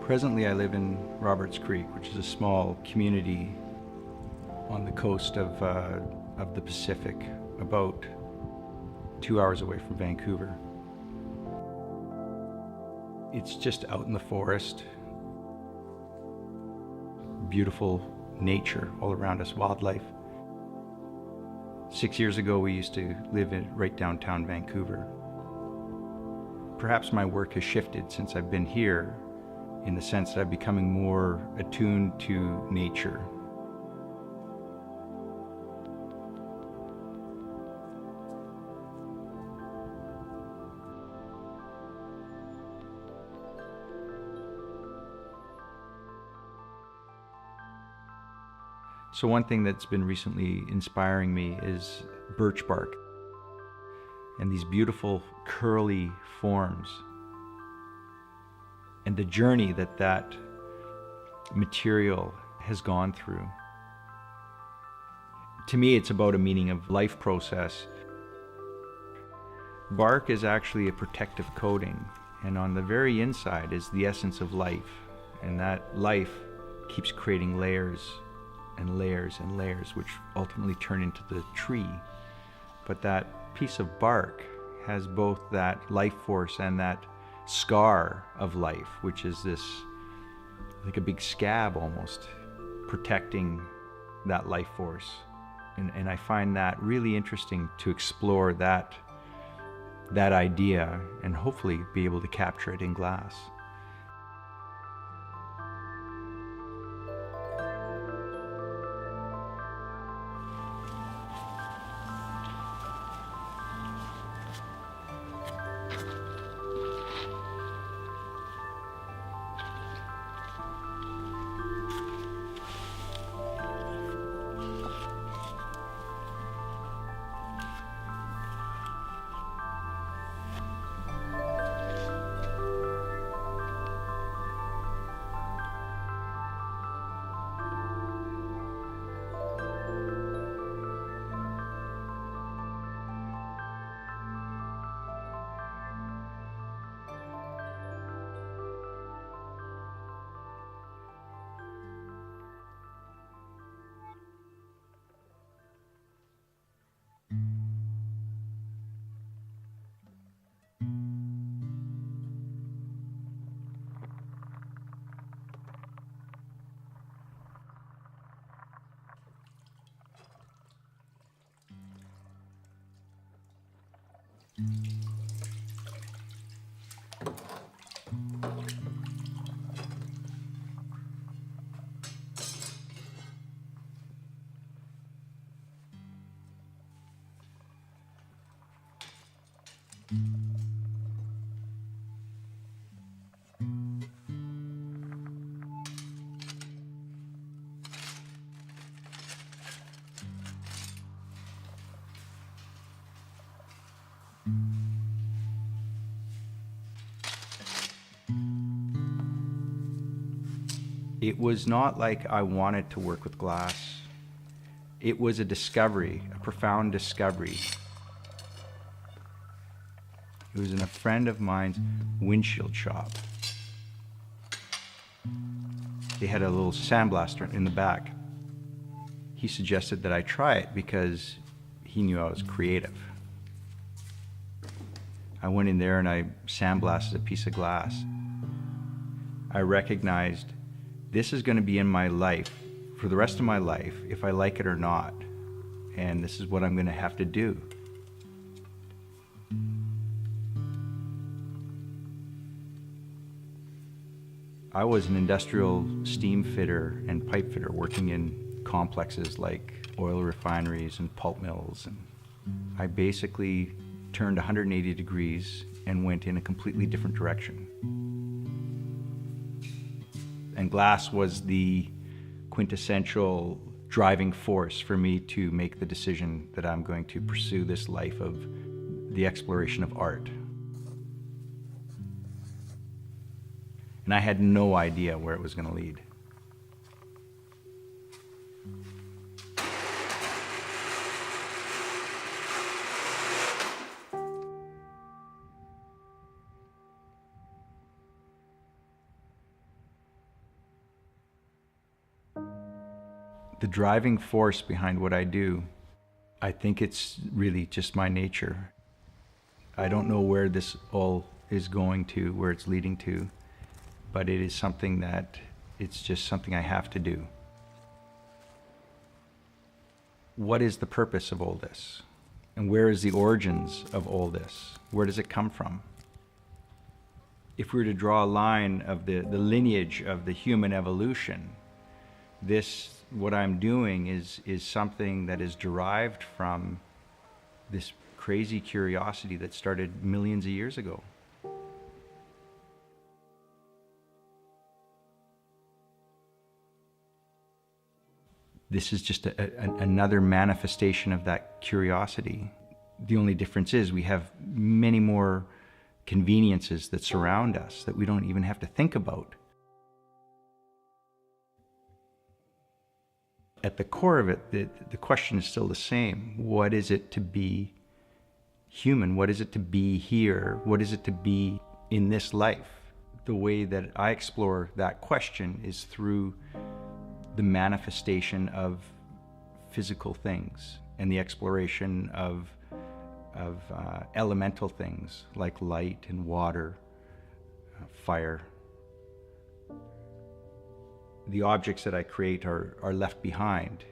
Presently, I live in Roberts Creek, which is a small community on the coast of the Pacific, about 2 hours away from Vancouver. It's just out in the forest, beautiful nature all around us, wildlife. 6 years ago, we used to live right downtown Vancouver. Perhaps my work has shifted since I've been here, in the sense that I'm becoming more attuned to nature. So one thing that's been recently inspiring me is birch bark and these beautiful curly forms, and the journey that material has gone through. To me, it's about a meaning of life process. Bark is actually a protective coating, and on the very inside is the essence of life, and that life keeps creating layers and layers and layers, which ultimately turn into the tree. But that piece of bark has both that life force and that scar of life, which is this, like a big scab almost, protecting that life force. And I find that really interesting to explore that idea and hopefully be able to capture it in glass. It was not like I wanted to work with glass. It was a discovery, a profound discovery. It was in a friend of mine's windshield shop. They had a little sandblaster in the back. He suggested that I try it because he knew I was creative. I went in there and I sandblasted a piece of glass. I recognized this is going to be in my life for the rest of my life, if I like it or not. And this is what I'm going to have to do. I was an industrial steam fitter and pipe fitter working in complexes like oil refineries and pulp mills. And I basically turned 180 degrees and went in a completely different direction. And glass was the quintessential driving force for me to make the decision that I'm going to pursue this life of the exploration of art. And I had no idea where it was going to lead. The driving force behind what I do, I think it's really just my nature. I don't know where this all is going to, where it's leading to, but it is something that, it's just something I have to do. What is the purpose of all this? And where is the origins of all this? Where does it come from? If we were to draw a line of the lineage of the human evolution, what I'm doing is something that is derived from this crazy curiosity that started millions of years ago. This is just another manifestation of that curiosity. The only difference is we have many more conveniences that surround us that we don't even have to think about. At the core of it, the question is still the same. What is it to be human? What is it to be here? What is it to be in this life? The way that I explore that question is through the manifestation of physical things and the exploration of elemental things like light and water, fire. The objects that I create are left behind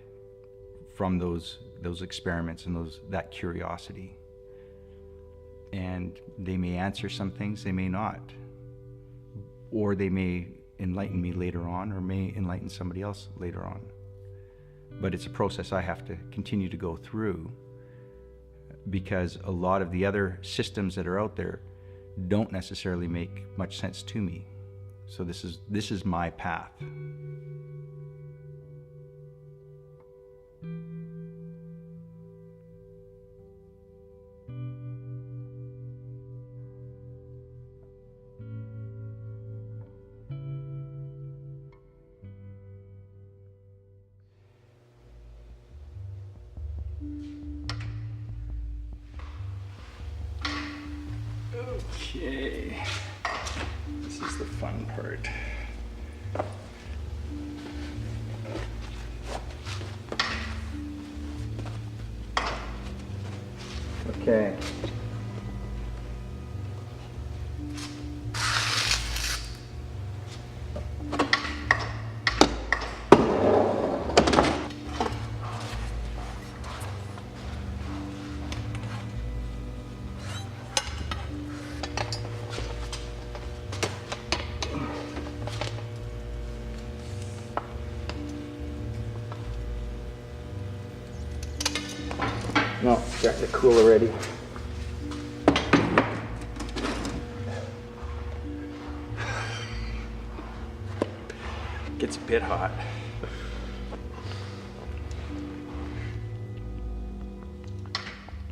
from those experiments and that curiosity. And they may answer some things, they may not. Or they may enlighten me later on, or may enlighten somebody else later on. But it's a process I have to continue to go through, because a lot of the other systems that are out there don't necessarily make much sense to me. So this is my path. Okay, this is the fun part. Okay. No, it's starting to cool already. Gets a bit hot.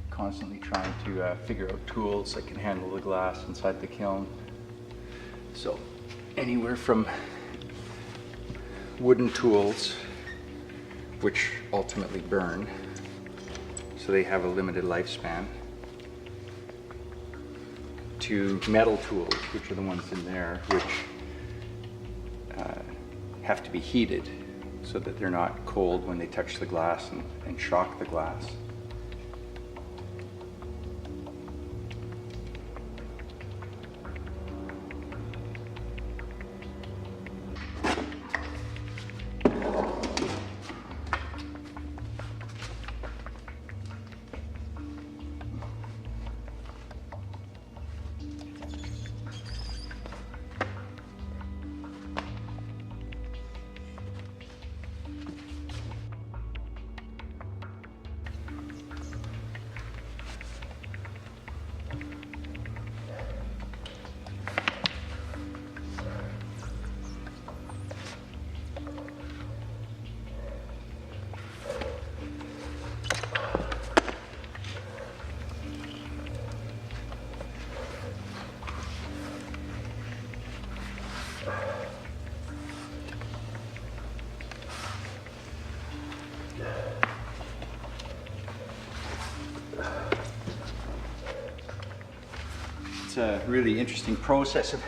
Constantly trying to figure out tools that can handle the glass inside the kiln. So anywhere from wooden tools, which ultimately burn, so they have a limited lifespan, to metal tools, which are the ones in there, which have to be heated so that they're not cold when they touch the glass and shock the glass. It's a really interesting process of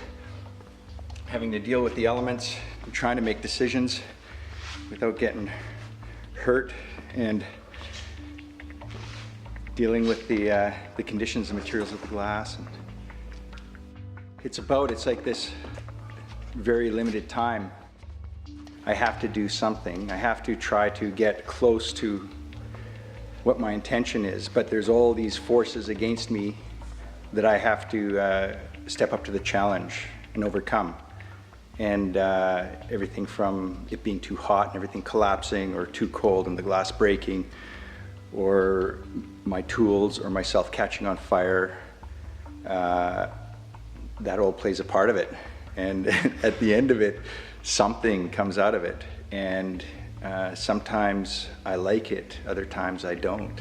having to deal with the elements and trying to make decisions without getting hurt and dealing with the conditions and materials of the glass. And it's like this very limited time. I have to do something. I have to try to get close to what my intention is, but there's all these forces against me that I have to step up to the challenge and overcome. And everything from it being too hot and everything collapsing, or too cold and the glass breaking, or my tools or myself catching on fire, that all plays a part of it. And at the end of it, something comes out of it. And sometimes I like it, other times I don't.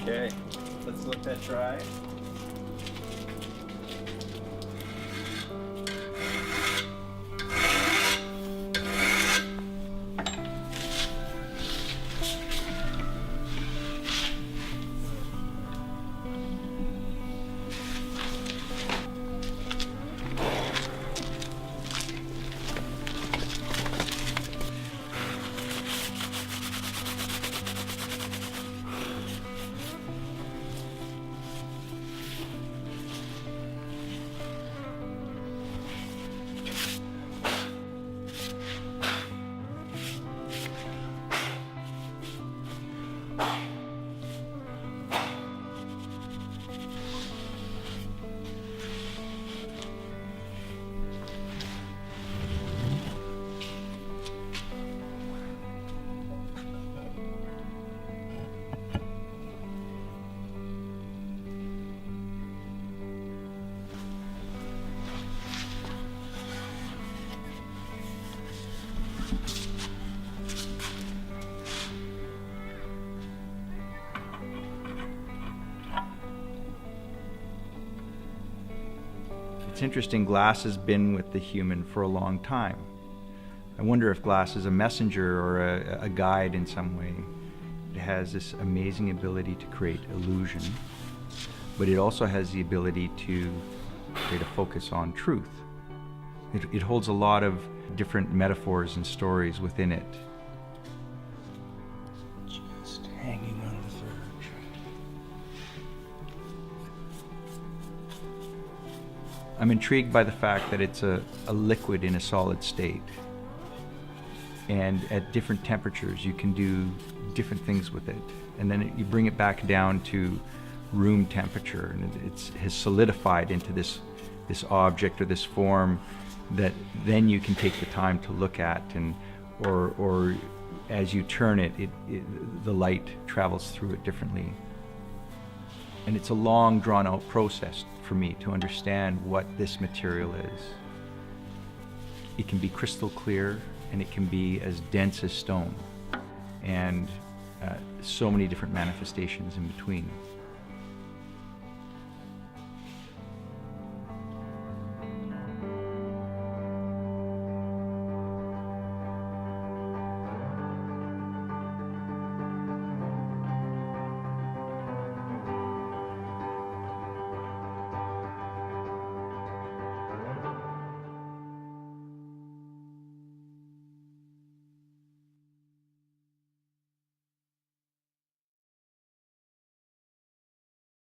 Okay, let's let that dry. It's interesting, glass has been with the human for a long time. I wonder if glass is a messenger or a guide in some way. It has this amazing ability to create illusion, but it also has the ability to create a focus on truth. It holds a lot of different metaphors and stories within it. Just hanging on the verge. I'm intrigued by the fact that it's a liquid in a solid state. And at different temperatures, you can do different things with it. And then you bring it back down to room temperature, and it has solidified into this object or this form that then you can take the time to look at, and or as you turn it, the light travels through it differently. And it's a long, drawn-out process for me to understand what this material is. It can be crystal clear, and it can be as dense as stone, and so many different manifestations in between.